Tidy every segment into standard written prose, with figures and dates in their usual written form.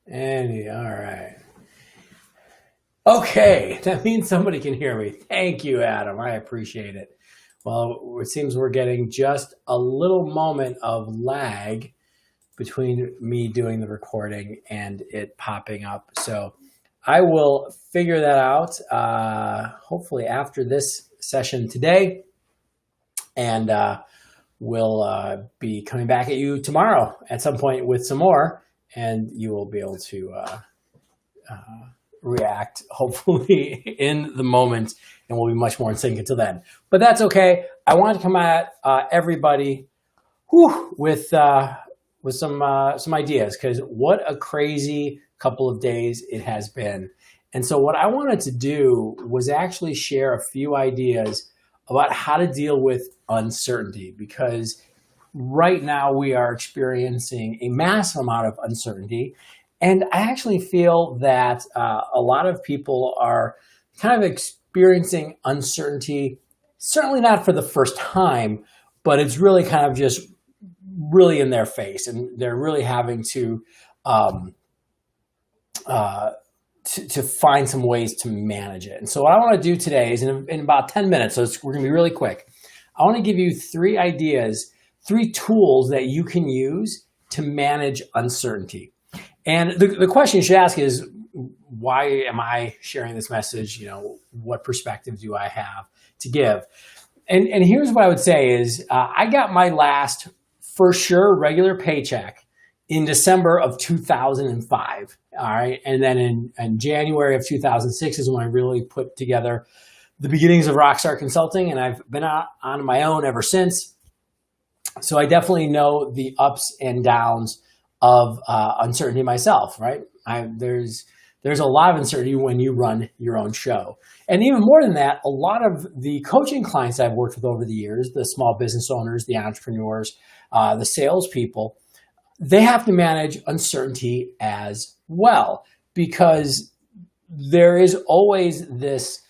All right. Okay, that means somebody can hear me. Thank you, Adam. I appreciate it. Well, it seems we're getting just a little moment of lag between me doing the recording and it popping up. So I will figure that out hopefully after this session today. And we'll be coming back at you tomorrow at some point with some more. And you will be able to react, hopefully, in the moment, and we'll be much more in sync until then. But that's okay. I want to come at everybody with some ideas, because what a crazy couple of days it has been. And so what I wanted to do was actually share a few ideas about how to deal with uncertainty, because right now we are experiencing a massive amount of uncertainty. And I actually feel that a lot of people are kind of experiencing uncertainty, certainly not for the first time, but it's really kind of just really in their face, and they're really having to find some ways to manage it. And so what I want to do today is in about 10 minutes, so we're going to be really quick. I want to give you 3 ideas, 3 tools that you can use to manage uncertainty. And the question you should ask is, why am I sharing this message? What perspective do I have to give? And here's what I would say is, I got my last, for sure, regular paycheck in December of 2005. All right. And then in January of 2006 is when I really put together the beginnings of Rockstar Consulting. And I've been on my own ever since. So I definitely know the ups and downs of uncertainty myself, right? There's a lot of uncertainty when you run your own show. And even more than that, a lot of the coaching clients I've worked with over the years, the small business owners, the entrepreneurs, the salespeople, they have to manage uncertainty as well, because there is always this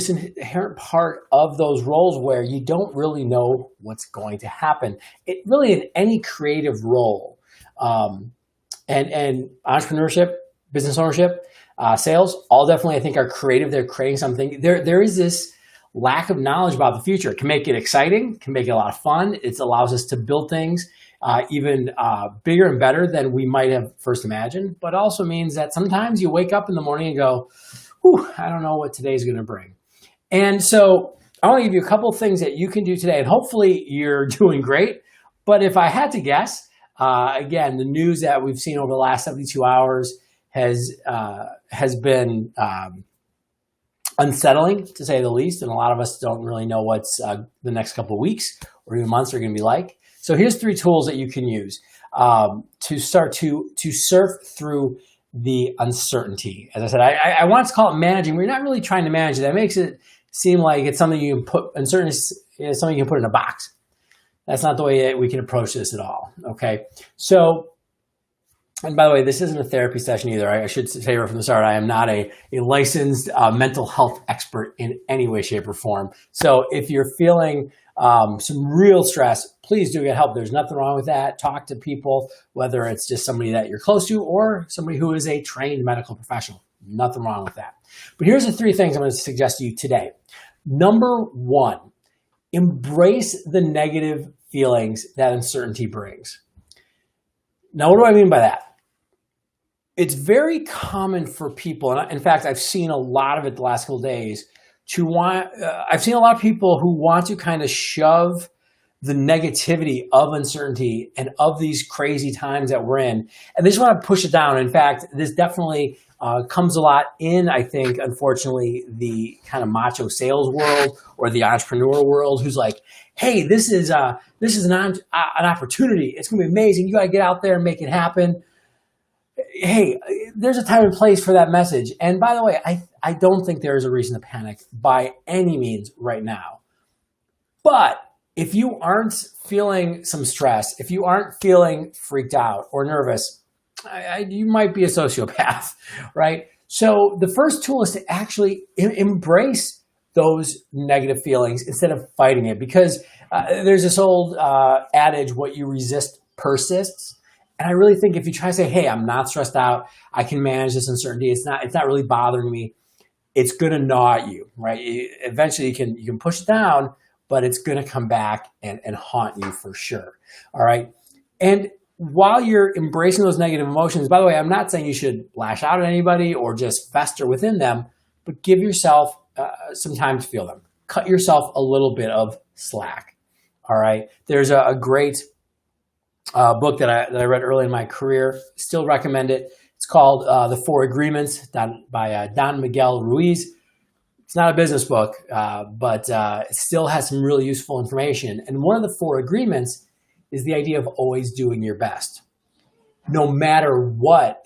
inherent part of those roles where you don't really know what's going to happen. It really, in any creative role, and entrepreneurship, business ownership, sales, all definitely I think are creative. They're creating something. There is this lack of knowledge about the future. It can make it exciting, can make it a lot of fun. It allows us to build things even bigger and better than we might have first imagined, but also means that sometimes you wake up in the morning and go, whew, I don't know what today's going to bring. And so I want to give you a couple of things that you can do today, and hopefully you're doing great. But if I had to guess, again, the news that we've seen over the last 72 hours has been unsettling, to say the least. And a lot of us don't really know what's the next couple of weeks or even months are going to be like. So here's 3 tools that you can use to start to surf through the uncertainty. As I said, I want to call it managing. We're not really trying to manage it. That makes it seem like it's something you can put, uncertainty is something you can put in a box. That's not the way that we can approach this at all. Okay. So, and by the way, this isn't a therapy session either. I should say right from the start, I am not a licensed mental health expert in any way, shape, or form. So if you're feeling some real stress, please do get help. There's nothing wrong with that. Talk to people, whether it's just somebody that you're close to or somebody who is a trained medical professional. Nothing wrong with that. But here's the 3 things I'm going to suggest to you today. Number 1, embrace the negative feelings that uncertainty brings. Now, what do I mean by that? It's very common for people, and in fact, I've seen a lot of it the last couple of days, I've seen a lot of people who want to kind of shove the negativity of uncertainty and of these crazy times that we're in, and they just want to push it down. In fact, this definitely comes a lot in, I think, unfortunately, the kind of macho sales world or the entrepreneur world, who's like, hey, this is an opportunity. It's going to be amazing. You got to get out there and make it happen. Hey, there's a time and place for that message. And by the way, I don't think there is a reason to panic by any means right now. But if you aren't feeling some stress, if you aren't feeling freaked out or nervous, you might be a sociopath, right? So the first tool is to actually embrace those negative feelings instead of fighting it, because there's this old adage, what you resist persists. And I really think if you try to say, hey, I'm not stressed out, I can manage this uncertainty, it's not really bothering me, it's going to gnaw at you, right? Eventually you can push it down, but it's going to come back and haunt you for sure. All right. And while you're embracing those negative emotions, by the way, I'm not saying you should lash out at anybody or just fester within them, but give yourself some time to feel them. Cut yourself a little bit of slack. All right. There's a great book that I read early in my career. Still recommend it. It's called The Four Agreements by Don Miguel Ruiz. It's not a business book, but it still has some really useful information. And one of the four agreements is the idea of always doing your best, no matter what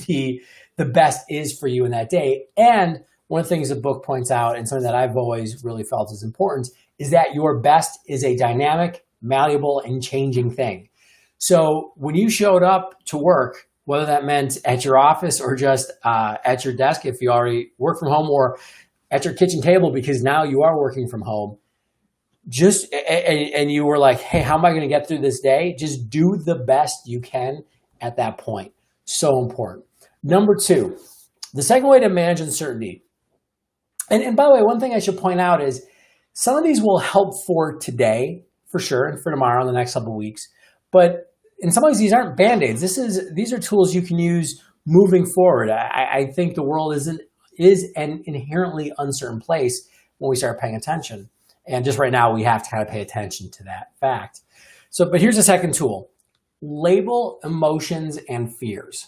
the best is for you in that day. And one of the things the book points out, and something that I've always really felt is important, is that your best is a dynamic, malleable, and changing thing. So when you showed up to work, whether that meant at your office or just at your desk, if you already work from home, or at your kitchen table because now you are working from home, and you were like, hey, how am I going to get through this day? Just do the best you can at that point. So important. Number two, the second way to manage uncertainty. And by the way, one thing I should point out is some of these will help for today, for sure, and for tomorrow and the next couple of weeks. But in some ways, these aren't Band-Aids. These are tools you can use moving forward. I think the world is an inherently uncertain place when we start paying attention. And just right now, we have to kind of pay attention to that fact. But here's a second tool. Label emotions and fears.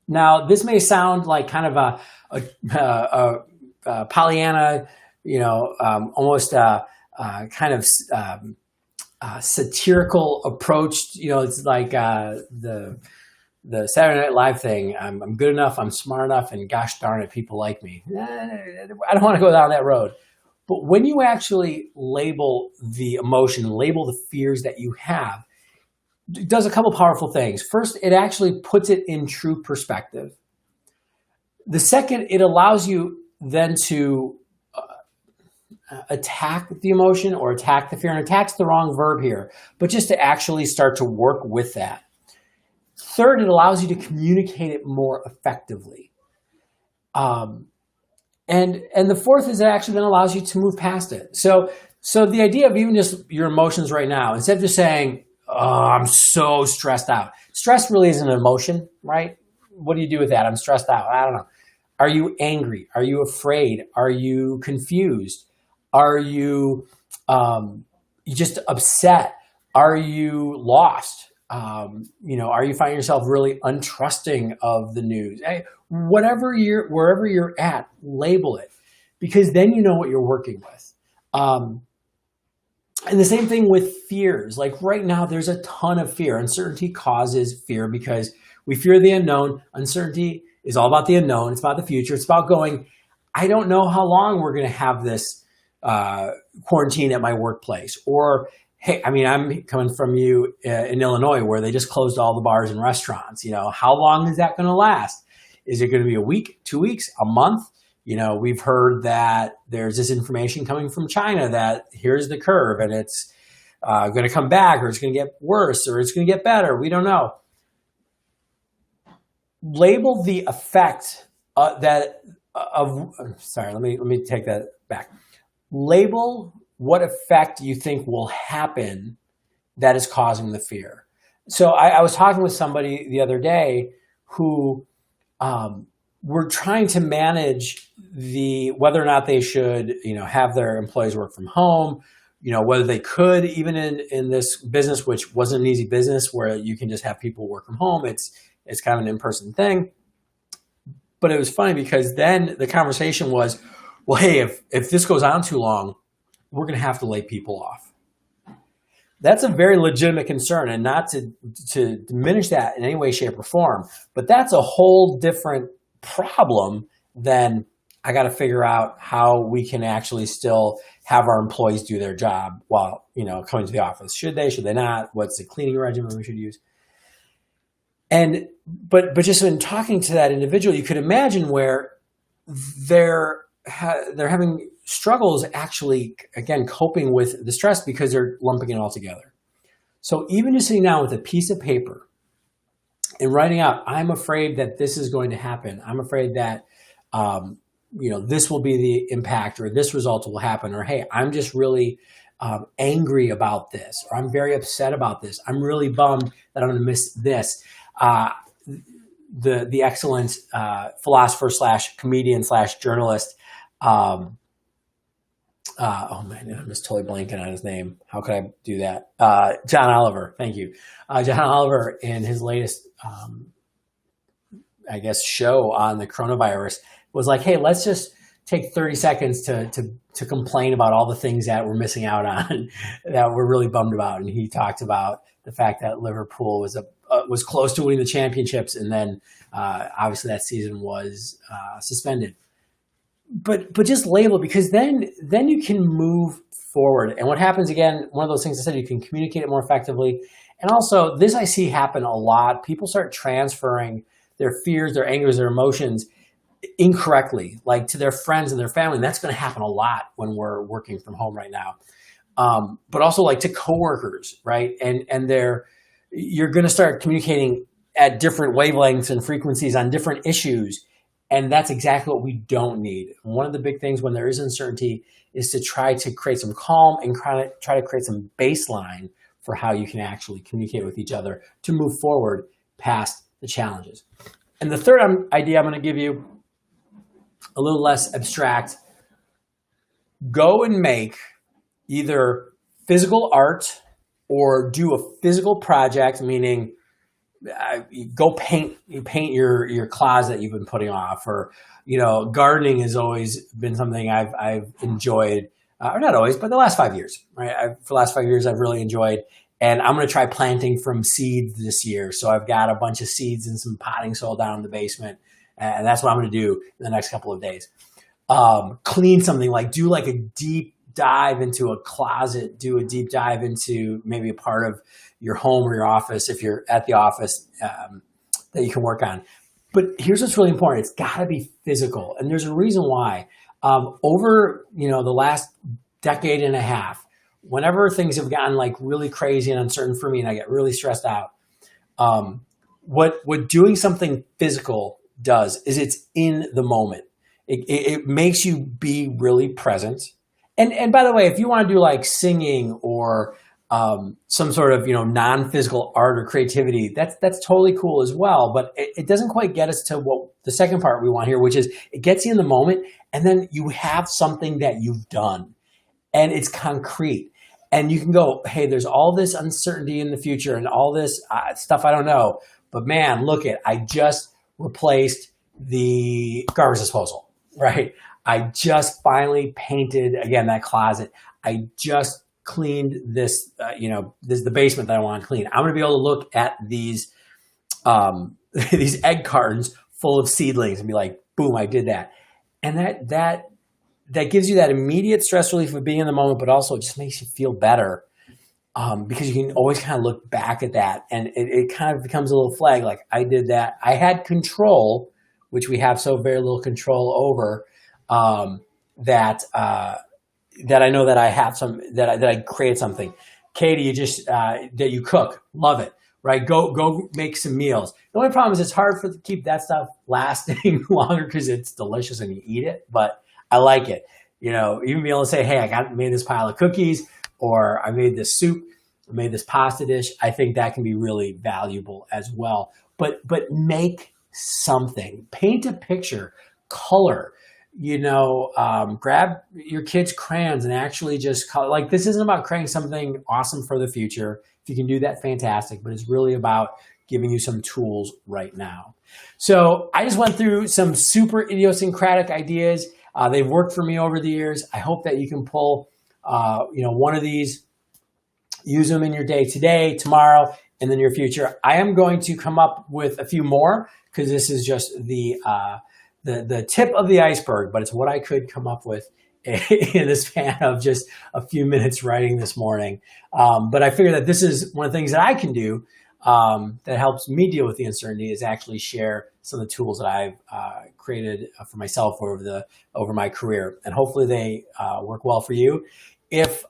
Now, this may sound like kind of a Pollyanna, almost kind of satirical approach. It's like the Saturday Night Live thing. I'm good enough, I'm smart enough, and gosh darn it, people like me. I don't want to go down that road. But when you actually label the emotion, label the fears that you have, it does a couple powerful things. First, it actually puts it in true perspective. The second, it allows you then to attack the emotion or attack the fear. And attack's the wrong verb here, but just to actually start to work with that. Third, it allows you to communicate it more effectively. And the fourth is it actually then allows you to move past it. So the idea of even just your emotions right now, instead of just saying, oh, I'm so stressed out. Stress really isn't an emotion, right? What do you do with that? I'm stressed out. I don't know. Are you angry? Are you afraid? Are you confused? Are you just upset? Are you lost? Are you finding yourself really untrusting of the news? Wherever you're at, label it, because then you know what you're working with. And the same thing with fears. Like right now, there's a ton of fear. Uncertainty causes fear because we fear the unknown. Uncertainty is all about the unknown. It's about the future. It's about going, I don't know how long we're going to have this quarantine at my workplace. Or, hey, I'm coming from you in Illinois where they just closed all the bars and restaurants. How long is that going to last? Is it going to be a week, 2 weeks, a month? We've heard that there's this information coming from China that here's the curve and it's going to come back, or it's going to get worse, or it's going to get better. We don't know. Label the effect let me take that back. Label what effect you think will happen that is causing the fear. So I was talking with somebody the other day who were trying to manage whether or not they should, have their employees work from home, whether they could, even in this business, which wasn't an easy business where you can just have people work from home. It's kind of an in-person thing. But it was funny because then the conversation was, well, hey, if this goes on too long, we're going to have to lay people off. That's a very legitimate concern, and not to diminish that in any way, shape, or form. But that's a whole different problem than I got to figure out how we can actually still have our employees do their job while, coming to the office. Should they not? What's the cleaning regimen we should use? But just in talking to that individual, you could imagine where they're having struggles actually, again, coping with the stress because they're lumping it all together. So even just sitting down with a piece of paper and writing out, I'm afraid that this is going to happen. I'm afraid that, this will be the impact, or this result will happen, or, hey, I'm just really angry about this, or I'm very upset about this. I'm really bummed that I'm going to miss this. The excellent philosopher slash comedian slash journalist, oh man, I'm just totally blanking on his name. How could I do that? John Oliver. Thank you. John Oliver, in his latest, show on the coronavirus, was like, hey, let's just take 30 seconds to complain about all the things that we're missing out on that we're really bummed about. And he talked about the fact that Liverpool was close to winning the championships, and then obviously that season was suspended. But just label, because then you can move forward. And what happens, again, one of those things I said, you can communicate it more effectively. And also, this I see happen a lot. People start transferring their fears, their angers, their emotions incorrectly, like to their friends and their family. And that's going to happen a lot when we're working from home right now. But also like to coworkers, right? And you're going to start communicating at different wavelengths and frequencies on different issues. And that's exactly what we don't need. One of the big things when there is uncertainty is to try to create some calm and try to create some baseline for how you can actually communicate with each other to move forward past the challenges. And the third idea I'm going to give you, a little less abstract: go and make either physical art or do a physical project, meaning go paint your closet you've been putting off, or gardening has always been something I've enjoyed, or not always, but the last 5 years, right? For the last 5 years I've really enjoyed, and I'm going to try planting from seeds this year. So I've got a bunch of seeds and some potting soil down in the basement, and that's what I'm going to do in the next couple of days. Clean something, like do like a deep dive into a closet, do a deep dive into maybe a part of your home or your office, if you're at the office, that you can work on. But here's what's really important: it's got to be physical, and there's a reason why. Over the last decade and a half, whenever things have gotten like really crazy and uncertain for me, and I get really stressed out, what doing something physical does is it's in the moment. It makes you be really present. And by the way, if you want to do like singing or some sort of non-physical art or creativity, that's totally cool as well. But it doesn't quite get us to what the second part we want here, which is it gets you in the moment, and then you have something that you've done, and it's concrete, and you can go, hey, there's all this uncertainty in the future and all this stuff I don't know, but man, look I just replaced the garbage disposal, right? I just finally painted again that closet. I just cleaned this, this is the basement that I want to clean. I'm going to be able to look at these these egg cartons full of seedlings and be like, boom, I did that. And that gives you that immediate stress relief of being in the moment, but also it just makes you feel better, because you can always kind of look back at that, and it kind of becomes a little flag, like I did that. I had control, which we have so very little control over, that I know that I have that I created something. Katie, you just that you cook, love it, right? Go make some meals. The only problem is it's hard to keep that stuff lasting longer because it's delicious and you eat it, but I like it. Even be able to say, hey, I made this pile of cookies, or I made this soup, I made this pasta dish. I think that can be really valuable as well. But make something, paint a picture, color. Grab your kids' crayons and actually just color. Like, this isn't about creating something awesome for the future. If you can do that, fantastic. But it's really about giving you some tools right now. So I just went through some super idiosyncratic ideas. They've worked for me over the years. I hope that you can pull, one of these, use them in your day today, tomorrow, in the near future. I am going to come up with a few more because this is just the tip of the iceberg, but it's what I could come up with in the span of just a few minutes writing this morning. But I figure that this is one of the things that I can do that helps me deal with the uncertainty, is actually share some of the tools that I've created for myself over my career. And hopefully they work well for you. if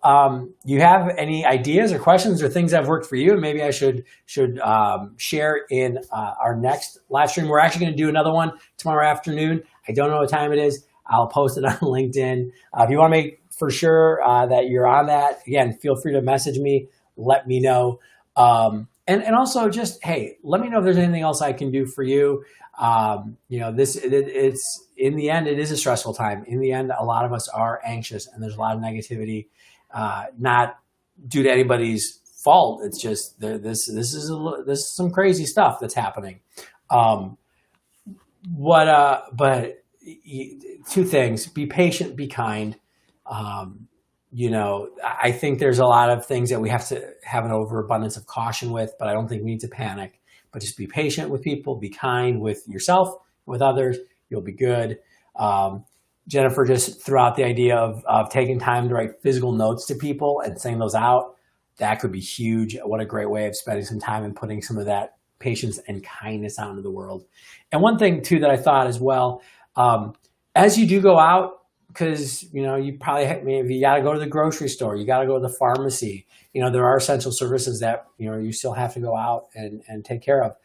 you have any ideas or questions or things that have worked for you, and maybe I should share in our next live stream. We're actually going to do another one tomorrow afternoon. I don't know what time it is. I'll post it on LinkedIn. If you want to make for sure that you're on that, again, feel free to message me. Let me know. And also just, hey, let me know if there's anything else I can do for you. It's in the end, it is a stressful time. In the end, a lot of us are anxious and there's a lot of negativity, not due to anybody's fault. It's just this is some crazy stuff that's happening. But two things: be patient, be kind. I think there's a lot of things that we have to have an overabundance of caution with, but I don't think we need to panic. But just be patient with people, be kind with yourself, with others. You'll be good. Jennifer just threw out the idea of taking time to write physical notes to people and sending those out. That could be huge. What a great way of spending some time and putting some of that patience and kindness out into the world. And one thing too that I thought as well, as you do go out, because you probably maybe you got to go to the grocery store, you got to go to the pharmacy. There are essential services that you still have to go out and take care of.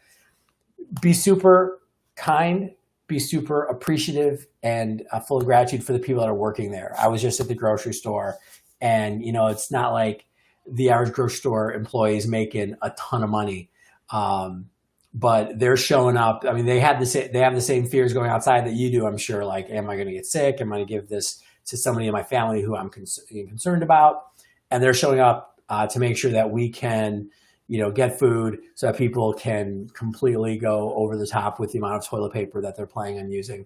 Be super kind, be super appreciative, and full of gratitude for the people that are working there. I was just at the grocery store, and it's not like the average grocery store employee is making a ton of money, but they're showing up. I mean, they have the same fears going outside that you do, I'm sure. Like, am I going to get sick? Am I going to give this to somebody in my family who I'm concerned about? And they're showing up to make sure that we can, get food so that people can completely go over the top with the amount of toilet paper that they're planning on using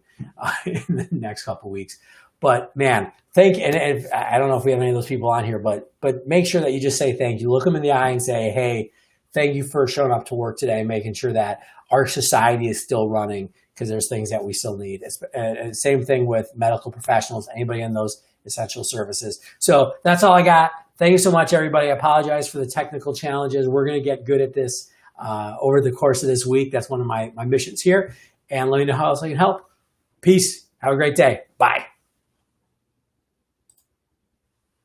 in the next couple of weeks. But man, and I don't know if we have any of those people on here, but make sure that you just say thank you. Look them in the eye and say, hey, thank you for showing up to work today, making sure that our society is still running, because there's things that we still need. And same thing with medical professionals, anybody in those essential services. So that's all I got. Thank you so much, everybody. I apologize for the technical challenges. We're going to get good at this over the course of this week. That's one of my missions here. And let me know how else I can help. Peace. Have a great day. Bye.